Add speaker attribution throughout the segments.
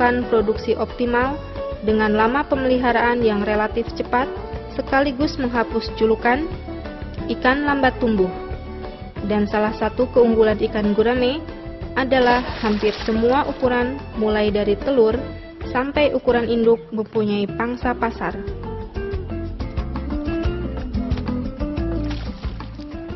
Speaker 1: menghasilkan produksi optimal dengan lama pemeliharaan yang relatif cepat, sekaligus menghapus julukan ikan lambat tumbuh. Dan salah satu keunggulan ikan gurame adalah hampir semua ukuran, mulai dari telur sampai ukuran induk, mempunyai pangsa pasar.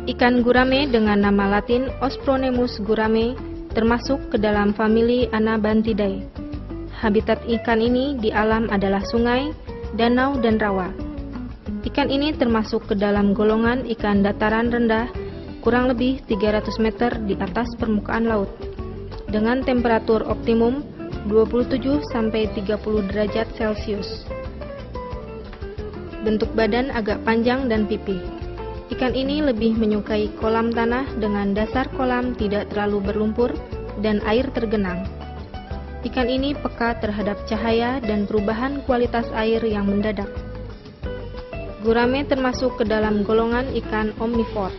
Speaker 1: Ikan gurame dengan nama latin Ospronemus gurame termasuk ke dalam famili Anabantidae. Habitat ikan ini di alam adalah sungai, danau, dan rawa. Ikan ini termasuk ke dalam golongan ikan dataran rendah, kurang lebih 300 meter di atas permukaan laut, dengan temperatur optimum 27-30 derajat Celcius. Bentuk badan agak panjang dan pipih. Ikan ini lebih menyukai kolam tanah dengan dasar kolam tidak terlalu berlumpur dan air tergenang. Ikan ini peka terhadap cahaya dan perubahan kualitas air yang mendadak. Gurame termasuk ke dalam golongan ikan omnivor,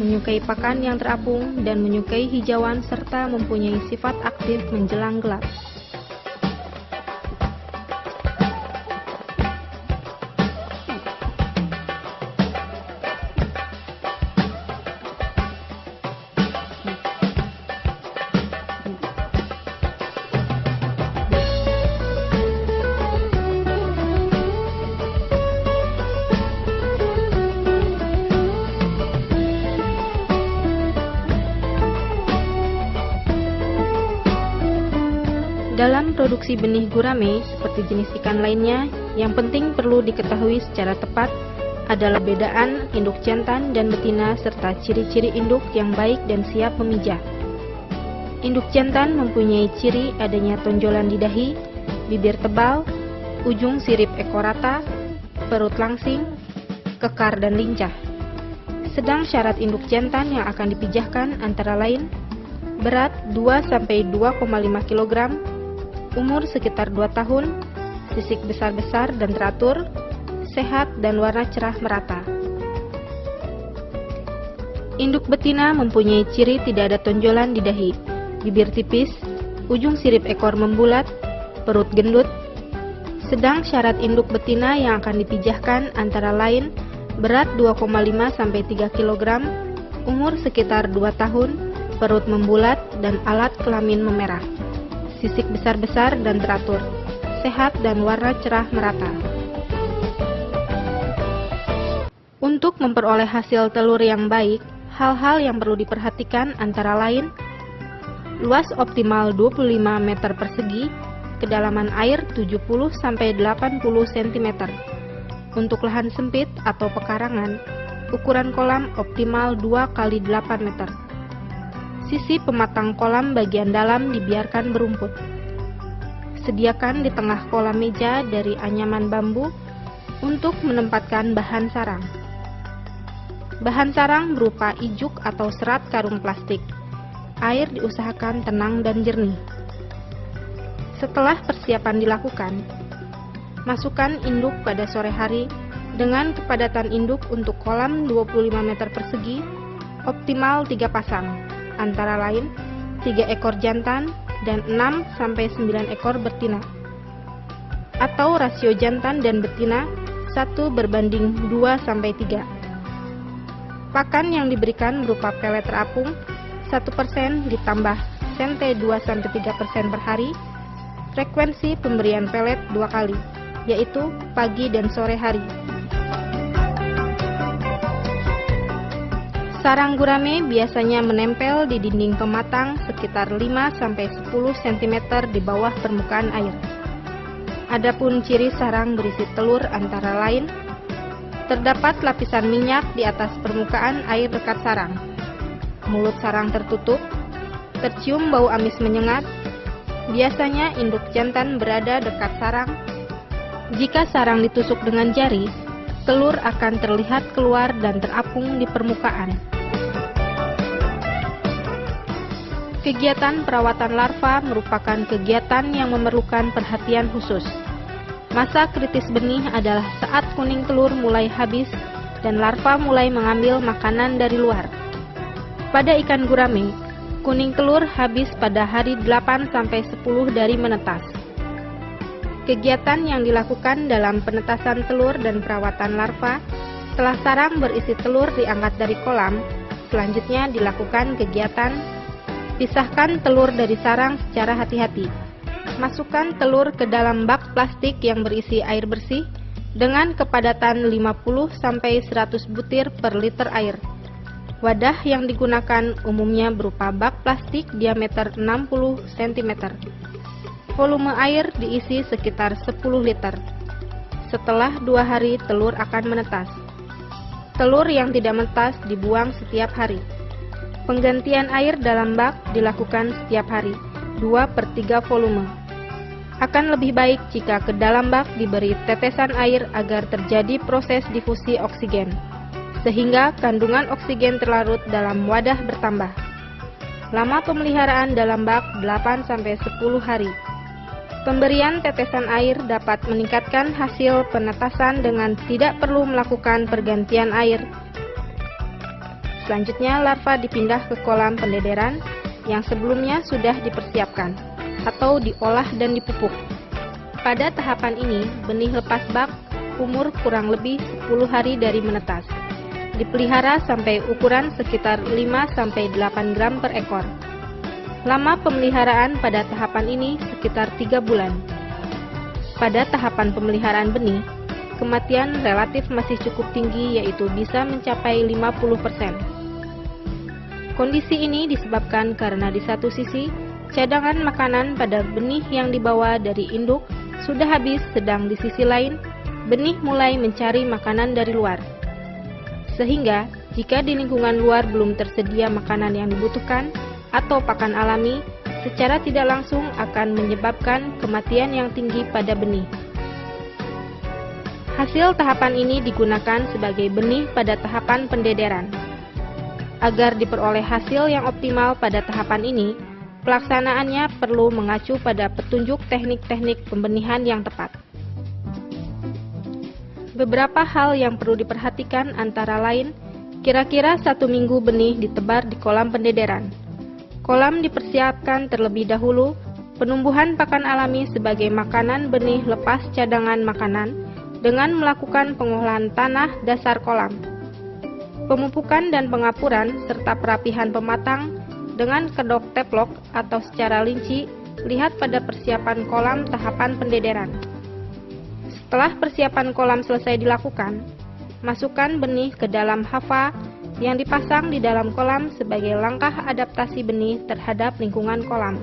Speaker 1: menyukai pakan yang terapung dan menyukai hijauan serta mempunyai sifat aktif menjelang gelap. Dalam produksi benih gurame, seperti jenis ikan lainnya, yang penting perlu diketahui secara tepat adalah bedaan induk jantan dan betina serta ciri-ciri induk yang baik dan siap memijah. Induk jantan mempunyai ciri adanya tonjolan di dahi, bibir tebal, ujung sirip ekor rata, perut langsing, kekar dan lincah. Sedang syarat induk jantan yang akan dipijahkan antara lain berat 2-2,5 kg, umur sekitar 2 tahun, sisik besar-besar dan teratur, sehat dan warna cerah merata. Induk betina mempunyai ciri tidak ada tonjolan di dahi, bibir tipis, ujung sirip ekor membulat, perut gendut. Sedang syarat induk betina yang akan dipijahkan antara lain berat 2,5-3 kg, umur sekitar 2 tahun, perut membulat dan alat kelamin memerah, sisik besar-besar dan teratur, sehat dan warna cerah merata. Untuk memperoleh hasil telur yang baik, hal-hal yang perlu diperhatikan antara lain luas optimal 25 meter persegi, kedalaman air 70-80 cm. Untuk lahan sempit atau pekarangan, ukuran kolam optimal 2x8 meter. Sisi pematang kolam bagian dalam dibiarkan berumput. Sediakan di tengah kolam meja dari anyaman bambu untuk menempatkan bahan sarang. Bahan sarang berupa ijuk atau serat karung plastik. Air diusahakan tenang dan jernih. Setelah persiapan dilakukan, masukkan induk pada sore hari dengan kepadatan induk untuk kolam 25 meter persegi, optimal 3 pasang. Antara lain 3 ekor jantan dan 6-9 ekor betina, atau rasio jantan dan betina 1:2-3. Pakan yang diberikan berupa pelet terapung 1% ditambah sente 2-3% per hari. Frekuensi pemberian pelet 2 kali, yaitu pagi dan sore hari. Sarang gurame biasanya menempel di dinding pematang sekitar 5-10 cm di bawah permukaan air. Adapun ciri sarang berisi telur antara lain, terdapat lapisan minyak di atas permukaan air dekat sarang, mulut sarang tertutup, tercium bau amis menyengat. Biasanya induk jantan berada dekat sarang. Jika sarang ditusuk dengan jari, telur akan terlihat keluar dan terapung di permukaan. Kegiatan perawatan larva merupakan kegiatan yang memerlukan perhatian khusus. Masa kritis benih adalah saat kuning telur mulai habis dan larva mulai mengambil makanan dari luar. Pada ikan gurame, kuning telur habis pada hari 8-10 dari menetas. Kegiatan yang dilakukan dalam penetasan telur dan perawatan larva. Setelah sarang berisi telur diangkat dari kolam, selanjutnya dilakukan kegiatan pisahkan telur dari sarang secara hati-hati. Masukkan telur ke dalam bak plastik yang berisi air bersih dengan kepadatan 50-100 butir per liter air. Wadah yang digunakan umumnya berupa bak plastik diameter 60 cm. Volume air diisi sekitar 10 liter. Setelah 2 hari telur akan menetas. Telur yang tidak menetas dibuang setiap hari. Penggantian air dalam bak dilakukan setiap hari, 2/3 volume. Akan lebih baik jika ke dalam bak diberi tetesan air agar terjadi proses difusi oksigen, sehingga kandungan oksigen terlarut dalam wadah bertambah. Lama pemeliharaan dalam bak 8-10 hari. Pemberian tetesan air dapat meningkatkan hasil penetasan dengan tidak perlu melakukan pergantian air. Selanjutnya, larva dipindah ke kolam pendederan yang sebelumnya sudah dipersiapkan atau diolah dan dipupuk. Pada tahapan ini, benih lepas bak umur kurang lebih 10 hari dari menetas. Dipelihara sampai ukuran sekitar 5-8 gram per ekor. Lama pemeliharaan pada tahapan ini sekitar 3 bulan. Pada tahapan pemeliharaan benih, kematian relatif masih cukup tinggi, yaitu bisa mencapai 50%. Kondisi ini disebabkan karena di satu sisi, cadangan makanan pada benih yang dibawa dari induk sudah habis, sedang di sisi lain, benih mulai mencari makanan dari luar. Sehingga, jika di lingkungan luar belum tersedia makanan yang dibutuhkan atau pakan alami, secara tidak langsung akan menyebabkan kematian yang tinggi pada benih. Hasil tahapan ini digunakan sebagai benih pada tahapan pendederan. Agar diperoleh hasil yang optimal pada tahapan ini, pelaksanaannya perlu mengacu pada petunjuk teknik-teknik pembenihan yang tepat. Beberapa hal yang perlu diperhatikan antara lain, kira-kira 1 minggu benih ditebar di kolam pendederan. Kolam dipersiapkan terlebih dahulu, penumbuhan pakan alami sebagai makanan benih lepas cadangan makanan dengan melakukan pengolahan tanah dasar kolam. Pemupukan dan pengapuran serta perapihan pematang dengan kedok teplok atau secara linci, lihat pada persiapan kolam tahapan pendederan. Setelah persiapan kolam selesai dilakukan, masukkan benih ke dalam hafa yang dipasang di dalam kolam sebagai langkah adaptasi benih terhadap lingkungan kolam.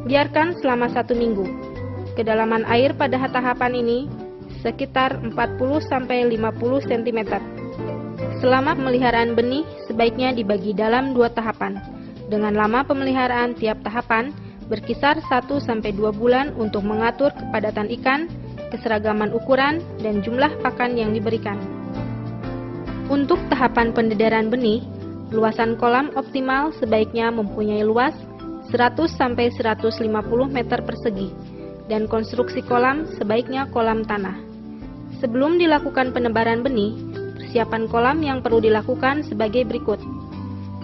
Speaker 1: Biarkan selama 1 minggu. Kedalaman air pada tahapan ini sekitar 40-50 cm. Selama pemeliharaan benih sebaiknya dibagi dalam 2 tahapan, dengan lama pemeliharaan tiap tahapan berkisar 1-2 bulan untuk mengatur kepadatan ikan, keseragaman ukuran, dan jumlah pakan yang diberikan. Untuk tahapan pendederan benih, luasan kolam optimal sebaiknya mempunyai luas 100-150 meter persegi, dan konstruksi kolam sebaiknya kolam tanah. Sebelum dilakukan penebaran benih, persiapan kolam yang perlu dilakukan sebagai berikut.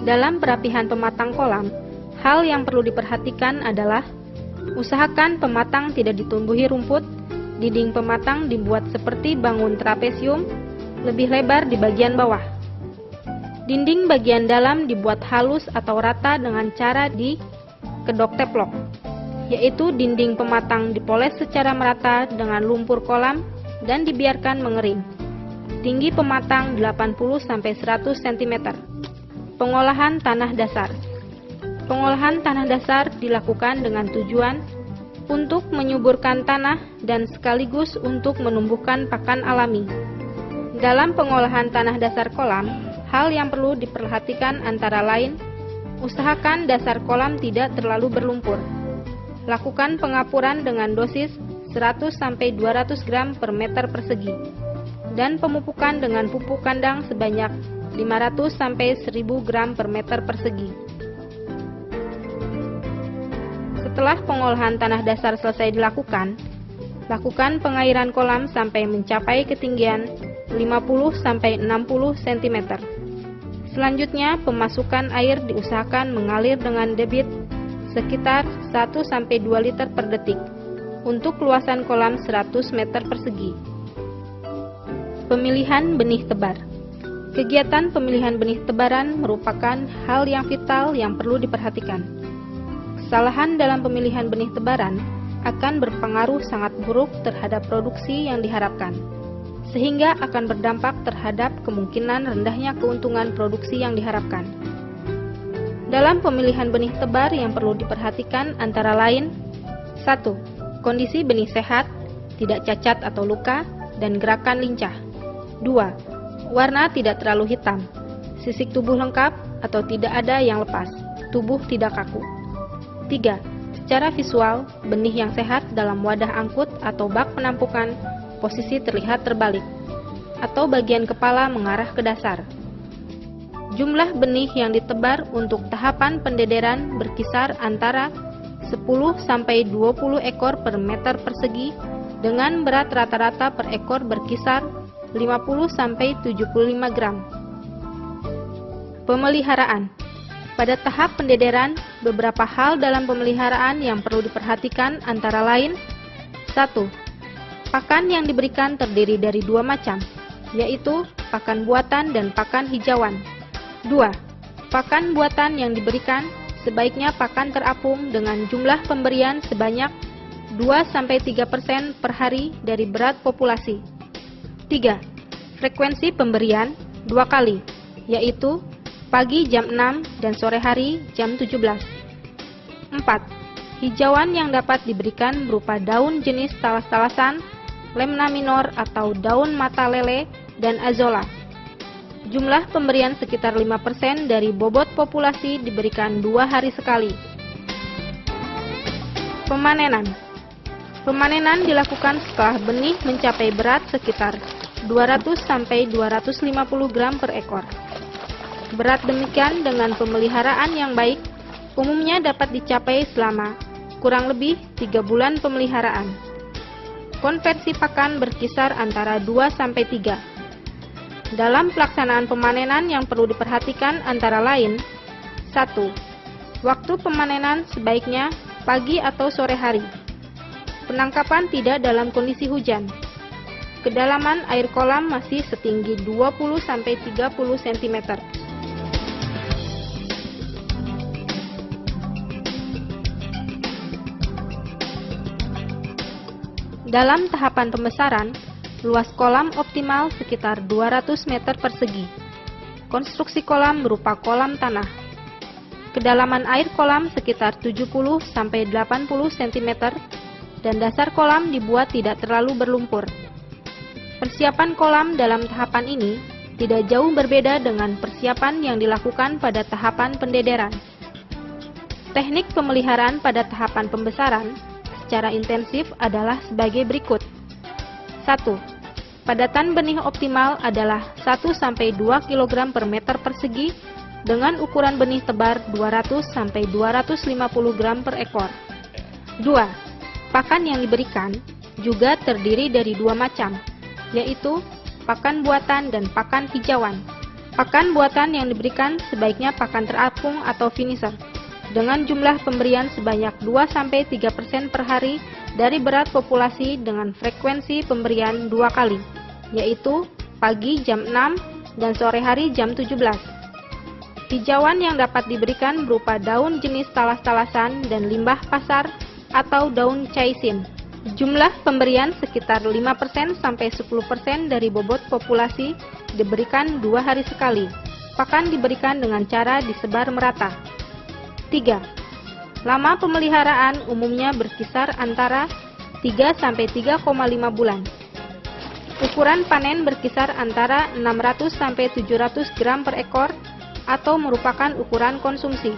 Speaker 1: Dalam perapihan pematang kolam, hal yang perlu diperhatikan adalah usahakan pematang tidak ditumbuhi rumput, dinding pematang dibuat seperti bangun trapesium, lebih lebar di bagian bawah. Dinding bagian dalam dibuat halus atau rata dengan cara di kedok teplok, yaitu dinding pematang dipoles secara merata dengan lumpur kolam dan dibiarkan mengering. Tinggi pematang 80-100 cm. Pengolahan tanah dasar. Pengolahan tanah dasar dilakukan dengan tujuan untuk menyuburkan tanah dan sekaligus untuk menumbuhkan pakan alami. Dalam pengolahan tanah dasar kolam, hal yang perlu diperhatikan antara lain, usahakan dasar kolam tidak terlalu berlumpur. Lakukan pengapuran dengan dosis 100-200 gram per meter persegi, dan pemupukan dengan pupuk kandang sebanyak 500-1000 gram per meter persegi. Setelah pengolahan tanah dasar selesai dilakukan, lakukan pengairan kolam sampai mencapai ketinggian 50-60 cm. Selanjutnya, pemasukan air diusahakan mengalir dengan debit sekitar 1-2 liter per detik. untuk luasan kolam 100 meter persegi. Pemilihan benih tebar. Kegiatan pemilihan benih tebaran merupakan hal yang vital yang perlu diperhatikan. Kesalahan dalam pemilihan benih tebaran akan berpengaruh sangat buruk terhadap produksi yang diharapkan, sehingga akan berdampak terhadap kemungkinan rendahnya keuntungan produksi yang diharapkan. Dalam pemilihan benih tebar yang perlu diperhatikan antara lain: 1. Kondisi benih sehat, tidak cacat atau luka, dan gerakan lincah. 2. Warna tidak terlalu hitam, sisik tubuh lengkap atau tidak ada yang lepas, tubuh tidak kaku. 3. Secara visual, benih yang sehat dalam wadah angkut atau bak penampungan, posisi terlihat terbalik, atau bagian kepala mengarah ke dasar. Jumlah benih yang ditebar untuk tahapan pendederan berkisar antara 10-20 ekor per meter persegi, dengan berat rata-rata per ekor berkisar 50-75 gram. Pemeliharaan. Pada tahap pendederan, beberapa hal dalam pemeliharaan yang perlu diperhatikan antara lain: 1. Pakan yang diberikan terdiri dari dua macam, yaitu pakan buatan dan pakan hijauan. 2. Pakan buatan yang diberikan sebaiknya pakan terapung dengan jumlah pemberian sebanyak 2-3% per hari dari berat populasi. 3. Frekuensi pemberian 2 kali, yaitu pagi jam 6 dan sore hari jam 17. 4. Hijauan yang dapat diberikan berupa daun jenis talas-talasan, lemna minor atau daun mata lele, dan azolla. Jumlah pemberian sekitar 5% dari bobot populasi diberikan 2 hari sekali. Pemanenan. Pemanenan dilakukan setelah benih mencapai berat sekitar 200-250 gram per ekor. Berat demikian dengan pemeliharaan yang baik umumnya dapat dicapai selama kurang lebih 3 bulan pemeliharaan. Konversi pakan berkisar antara 2-3. Dalam pelaksanaan pemanenan yang perlu diperhatikan antara lain: 1. Waktu pemanenan sebaiknya pagi atau sore hari. Penangkapan tidak dalam kondisi hujan. Kedalaman air kolam masih setinggi 20-30 cm. Dalam tahapan pembesaran, luas kolam optimal sekitar 200 meter persegi. Konstruksi kolam berupa kolam tanah. Kedalaman air kolam sekitar 70-80 cm dan dasar kolam dibuat tidak terlalu berlumpur. Persiapan kolam dalam tahapan ini tidak jauh berbeda dengan persiapan yang dilakukan pada tahapan pendederan. Teknik pemeliharaan pada tahapan pembesaran secara intensif adalah sebagai berikut. 1. Padatan benih optimal adalah 1-2 kg per meter persegi dengan ukuran benih tebar 200-250 gram per ekor. 2. Pakan yang diberikan juga terdiri dari dua macam, yaitu pakan buatan dan pakan hijauan. Pakan buatan yang diberikan sebaiknya pakan terapung atau finisher, dengan jumlah pemberian sebanyak 2-3% per hari dari berat populasi dengan frekuensi pemberian 2 kali, yaitu pagi jam 6 dan sore hari jam 17. Hijauan yang dapat diberikan berupa daun jenis talas-talasan dan limbah pasar atau daun caisin. Jumlah pemberian sekitar 5-10% dari bobot populasi diberikan 2 hari sekali. Pakan diberikan dengan cara disebar merata. 3. Lama pemeliharaan umumnya berkisar antara 3-3,5 bulan. Ukuran panen berkisar antara 600-700 gram per ekor atau merupakan ukuran konsumsi.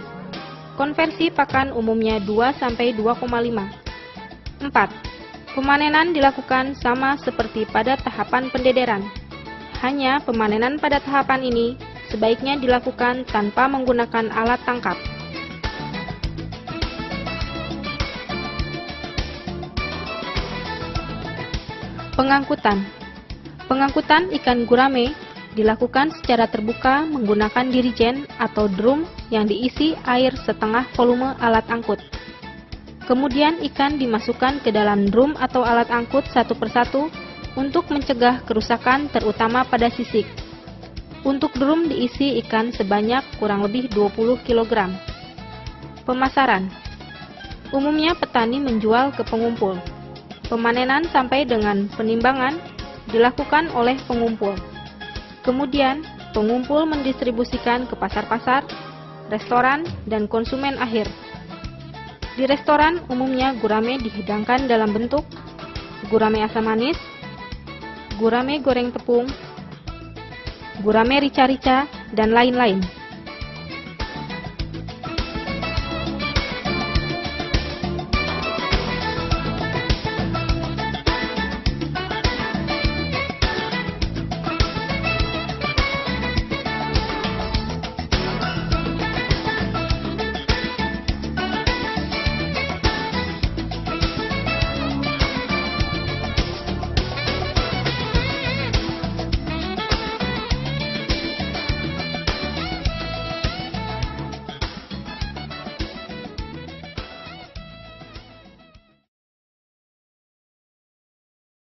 Speaker 1: Konversi pakan umumnya 2-2,5. 4. Pemanenan dilakukan sama seperti pada tahapan pendederan. Hanya pemanenan pada tahapan ini sebaiknya dilakukan tanpa menggunakan alat tangkap. Pengangkutan. Pengangkutan ikan gurame dilakukan secara terbuka menggunakan dirigen atau drum yang diisi air setengah volume alat angkut. Kemudian ikan dimasukkan ke dalam drum atau alat angkut satu persatu untuk mencegah kerusakan terutama pada sisik. Untuk drum diisi ikan sebanyak kurang lebih 20 kg. Pemasaran. Umumnya petani menjual ke pengumpul. Pemanenan sampai dengan penimbangan dilakukan oleh pengumpul. Kemudian, pengumpul mendistribusikan ke pasar-pasar, restoran, dan konsumen akhir. Di restoran, umumnya gurame dihidangkan dalam bentuk gurame asam manis, gurame goreng tepung, gurame rica-rica, dan lain-lain.